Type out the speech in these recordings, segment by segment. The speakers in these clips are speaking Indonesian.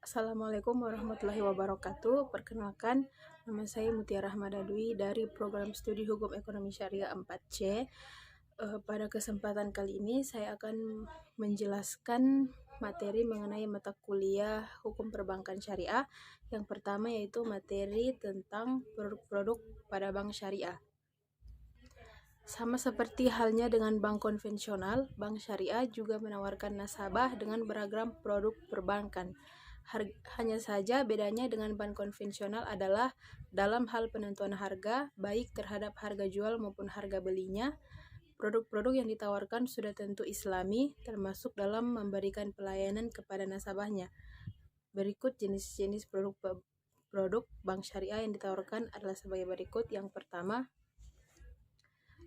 Assalamualaikum warahmatullahi wabarakatuh. Perkenalkan, nama saya Mutia Rahmada Dwi dari Program Studi Hukum Ekonomi Syariah 4C. Pada kesempatan kali ini saya akan menjelaskan materi mengenai mata kuliah Hukum Perbankan Syariah. Yang pertama yaitu materi tentang produk-produk pada bank syariah. Sama seperti halnya dengan bank konvensional, bank syariah juga menawarkan nasabah dengan beragam produk perbankan. Hanya saja bedanya dengan bank konvensional adalah dalam hal penentuan harga, baik terhadap harga jual maupun harga belinya. Produk-produk yang ditawarkan sudah tentu islami, termasuk dalam memberikan pelayanan kepada nasabahnya. Berikut jenis-jenis produk bank syariah yang ditawarkan adalah sebagai berikut. Yang pertama,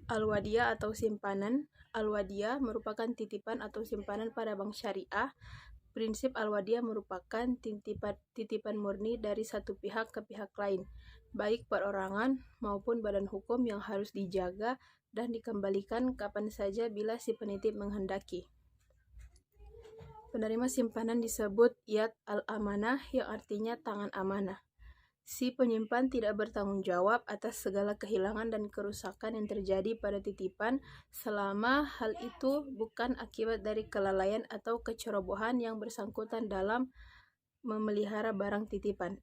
Al-Wadiyah atau simpanan. Al-Wadiyah merupakan titipan atau simpanan pada bank syariah. Prinsip Al-Wadiyah merupakan titipan murni dari satu pihak ke pihak lain, baik perorangan maupun badan hukum yang harus dijaga dan dikembalikan kapan saja bila si penitip menghendaki. Penerima simpanan disebut Yad al-Amanah yang artinya tangan amanah. Si penyimpan tidak bertanggung jawab atas segala kehilangan dan kerusakan yang terjadi pada titipan selama hal itu bukan akibat dari kelalaian atau kecerobohan yang bersangkutan dalam memelihara barang titipan.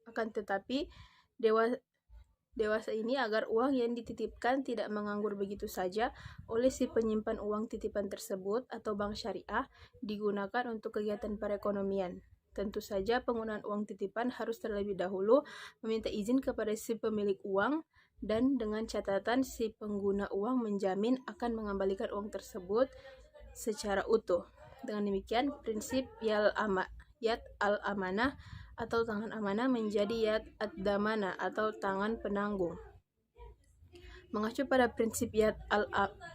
Akan tetapi, dewasa ini agar uang yang dititipkan tidak menganggur begitu saja oleh si penyimpan uang titipan tersebut atau bank syariah digunakan untuk kegiatan perekonomian. Tentu saja penggunaan uang titipan harus terlebih dahulu meminta izin kepada si pemilik uang dan dengan catatan si pengguna uang menjamin akan mengembalikan uang tersebut secara utuh. Dengan demikian, prinsip Yad al-Amanah atau tangan amanah menjadi Yad ad-Damanah atau tangan penanggung. Mengacu pada prinsip Yad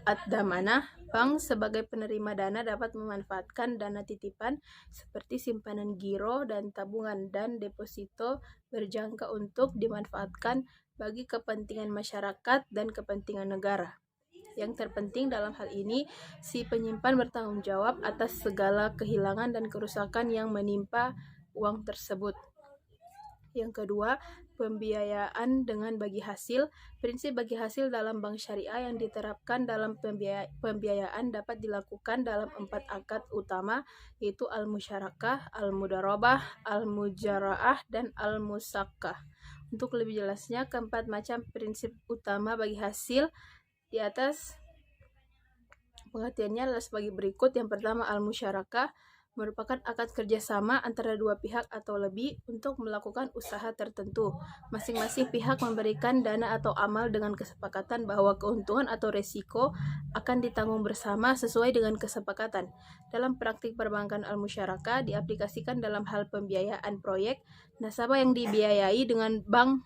ad-Damanah, bank sebagai penerima dana dapat memanfaatkan dana titipan seperti simpanan giro dan tabungan dan deposito berjangka untuk dimanfaatkan bagi kepentingan masyarakat dan kepentingan negara. Yang terpenting dalam hal ini, si penyimpan bertanggung jawab atas segala kehilangan dan kerusakan yang menimpa uang tersebut. Yang kedua, pembiayaan dengan bagi hasil. Prinsip bagi hasil dalam bank syariah yang diterapkan dalam pembiayaan dapat dilakukan dalam 4 akad utama, yaitu al-musyarakah, al-mudarabah, al-mujara'ah, dan al-musakkah. Untuk lebih jelasnya, keempat macam prinsip utama bagi hasil di atas pengertiannya adalah sebagai berikut. Yang pertama, al-musyarakah merupakan akad kerjasama antara dua pihak atau lebih untuk melakukan usaha tertentu. Masing-masing pihak memberikan dana atau amal dengan kesepakatan bahwa keuntungan atau resiko akan ditanggung bersama sesuai dengan kesepakatan. Dalam praktik perbankan al-musyarakah diaplikasikan dalam hal pembiayaan proyek. Nasabah yang dibiayai dengan bank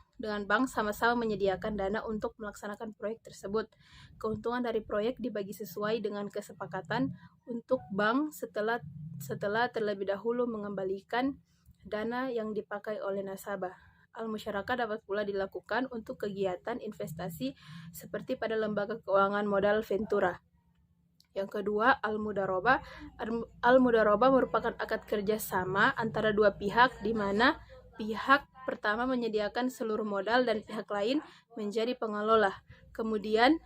sama-sama menyediakan dana untuk melaksanakan proyek tersebut. Keuntungan dari proyek dibagi sesuai dengan kesepakatan untuk bank setelah terlebih dahulu mengembalikan dana yang dipakai oleh nasabah. Al-musyarakah dapat pula dilakukan untuk kegiatan investasi seperti pada lembaga keuangan modal Ventura. Yang kedua, al-mudarabah. Al-mudarabah merupakan akad kerjasama antara dua pihak di mana pihak pertama menyediakan seluruh modal dan pihak lain menjadi pengelola. Kemudian,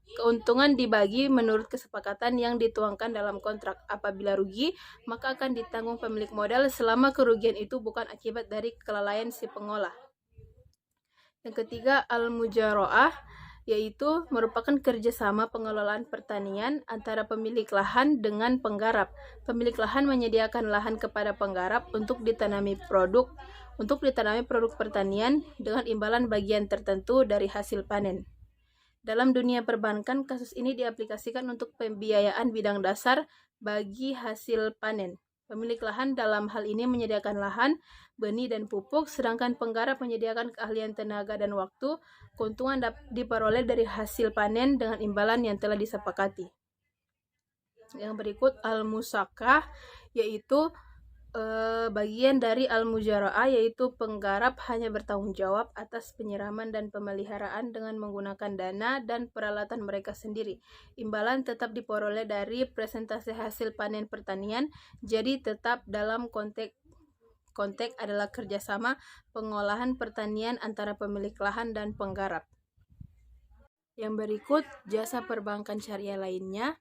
keuntungan dibagi menurut kesepakatan yang dituangkan dalam kontrak. Apabila rugi, maka akan ditanggung pemilik modal selama kerugian itu bukan akibat dari kelalaian si pengolah. Yang ketiga, al-mujara'ah, yaitu merupakan kerjasama pengelolaan pertanian antara pemilik lahan dengan penggarap. Pemilik lahan menyediakan lahan kepada penggarap untuk ditanami produk pertanian dengan imbalan bagian tertentu dari hasil panen. Dalam dunia perbankan, kasus ini diaplikasikan untuk pembiayaan bidang dasar bagi hasil panen. Pemilik lahan dalam hal ini menyediakan lahan, benih, dan pupuk, sedangkan penggarap menyediakan keahlian tenaga dan waktu. Keuntungan diperoleh dari hasil panen dengan imbalan yang telah disepakati. Yang berikut, al-musakkah, yaitu bagian dari al-mujara'ah, yaitu penggarap hanya bertanggung jawab atas penyiraman dan pemeliharaan dengan menggunakan dana dan peralatan mereka sendiri. Imbalan tetap diperoleh dari presentasi hasil panen pertanian, jadi tetap dalam konteks adalah kerjasama pengolahan pertanian antara pemilik lahan dan penggarap. Yang berikut jasa perbankan syariah lainnya.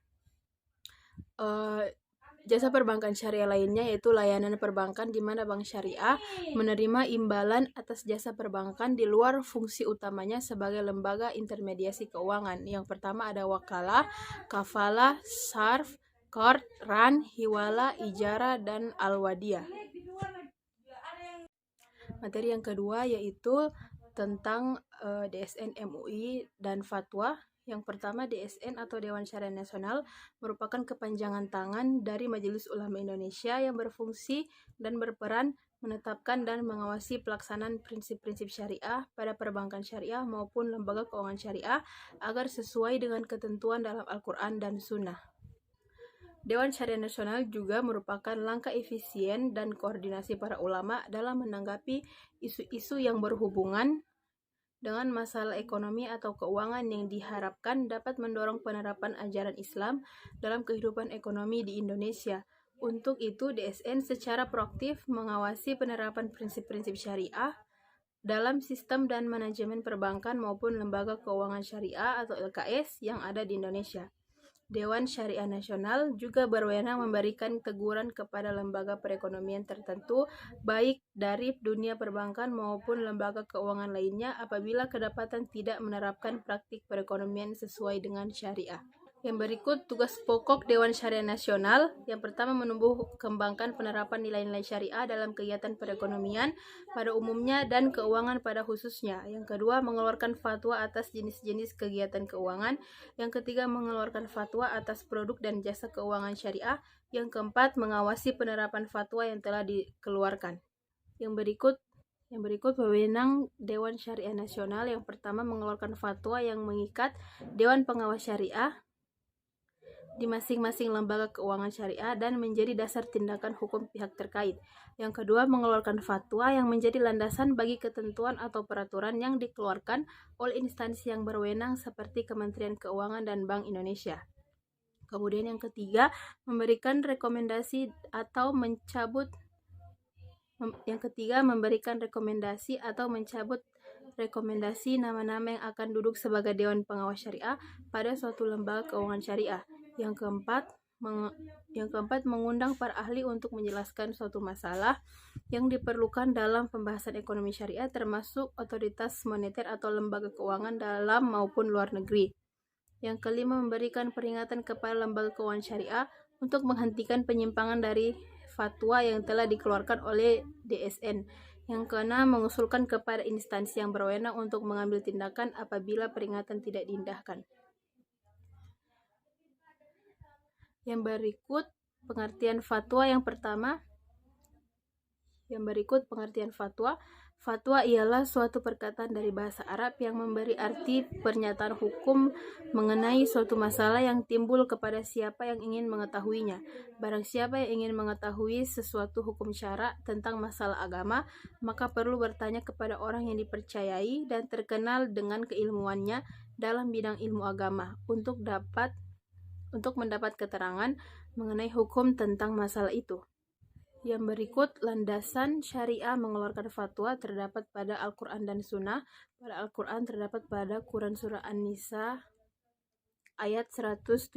Jasa perbankan syariah lainnya yaitu layanan perbankan di mana bank syariah menerima imbalan atas jasa perbankan di luar fungsi utamanya sebagai lembaga intermediasi keuangan. Yang pertama ada wakalah, kafalah, sarf, qard, ran, hiwala, ijara, dan al-wadiyah. Materi yang kedua yaitu tentang DSN MUI dan fatwa. Yang pertama, DSN atau Dewan Syariah Nasional merupakan kepanjangan tangan dari Majelis Ulama Indonesia yang berfungsi dan berperan menetapkan dan mengawasi pelaksanaan prinsip-prinsip syariah pada perbankan syariah maupun lembaga keuangan syariah agar sesuai dengan ketentuan dalam Al-Quran dan Sunnah. Dewan Syariah Nasional juga merupakan langkah efisien dan koordinasi para ulama dalam menanggapi isu-isu yang berhubungan dengan masalah ekonomi atau keuangan yang diharapkan dapat mendorong penerapan ajaran Islam dalam kehidupan ekonomi di Indonesia. Untuk itu, DSN secara proaktif mengawasi penerapan prinsip-prinsip syariah dalam sistem dan manajemen perbankan maupun lembaga keuangan syariah atau LKS yang ada di Indonesia. Dewan Syariah Nasional juga berwenang memberikan teguran kepada lembaga perekonomian tertentu, baik dari dunia perbankan maupun lembaga keuangan lainnya apabila kedapatan tidak menerapkan praktik perekonomian sesuai dengan syariah. Yang berikut tugas pokok Dewan Syariah Nasional. Yang pertama, menumbuh kembangkan penerapan nilai-nilai syariah dalam kegiatan perekonomian pada umumnya dan keuangan pada khususnya. Yang kedua, mengeluarkan fatwa atas jenis-jenis kegiatan keuangan. Yang ketiga, mengeluarkan fatwa atas produk dan jasa keuangan syariah. Yang keempat, mengawasi penerapan fatwa yang telah dikeluarkan. Yang berikut wewenang Dewan Syariah Nasional. Yang pertama, mengeluarkan fatwa yang mengikat Dewan Pengawas Syariah di masing-masing lembaga keuangan syariah dan menjadi dasar tindakan hukum pihak terkait. Yang kedua, mengeluarkan fatwa yang menjadi landasan bagi ketentuan atau peraturan yang dikeluarkan oleh instansi yang berwenang seperti Kementerian Keuangan dan Bank Indonesia. Kemudian yang ketiga, memberikan rekomendasi atau mencabut rekomendasi nama-nama yang akan duduk sebagai Dewan Pengawas Syariah pada suatu lembaga keuangan syariah. Yang keempat, mengundang para ahli untuk menjelaskan suatu masalah yang diperlukan dalam pembahasan ekonomi syariah, termasuk otoritas moneter atau lembaga keuangan dalam maupun luar negeri. Yang kelima, memberikan peringatan kepada lembaga keuangan syariah untuk menghentikan penyimpangan dari fatwa yang telah dikeluarkan oleh DSN. Yang keenam, mengusulkan kepada instansi yang berwenang untuk mengambil tindakan apabila peringatan tidak diindahkan. Yang berikut pengertian fatwa. Fatwa ialah suatu perkataan dari bahasa Arab yang memberi arti pernyataan hukum mengenai suatu masalah yang timbul kepada siapa yang ingin mengetahuinya. Barang siapa yang ingin mengetahui sesuatu hukum syara tentang masalah agama, maka perlu bertanya kepada orang yang dipercayai dan terkenal dengan keilmuannya dalam bidang ilmu agama untuk mendapat keterangan mengenai hukum tentang masalah itu. Yang berikut landasan syariah mengeluarkan fatwa terdapat pada Al-Quran dan Sunnah. Pada Al-Quran terdapat pada Quran Surah An-Nisa ayat 176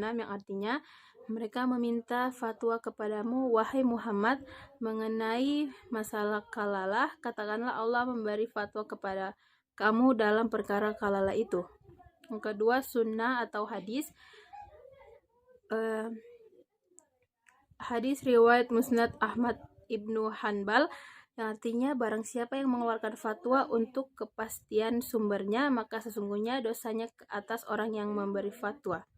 yang artinya, mereka meminta fatwa kepadamu, wahai Muhammad, mengenai masalah kalalah. Katakanlah Allah memberi fatwa kepada kamu dalam perkara kalalah itu. Yang kedua, sunnah atau hadis. Hadis riwayat Musnad Ahmad Ibnu Hanbal yang artinya, barang siapa yang mengeluarkan fatwa untuk kepastian sumbernya, maka sesungguhnya dosanya ke atas orang yang memberi fatwa.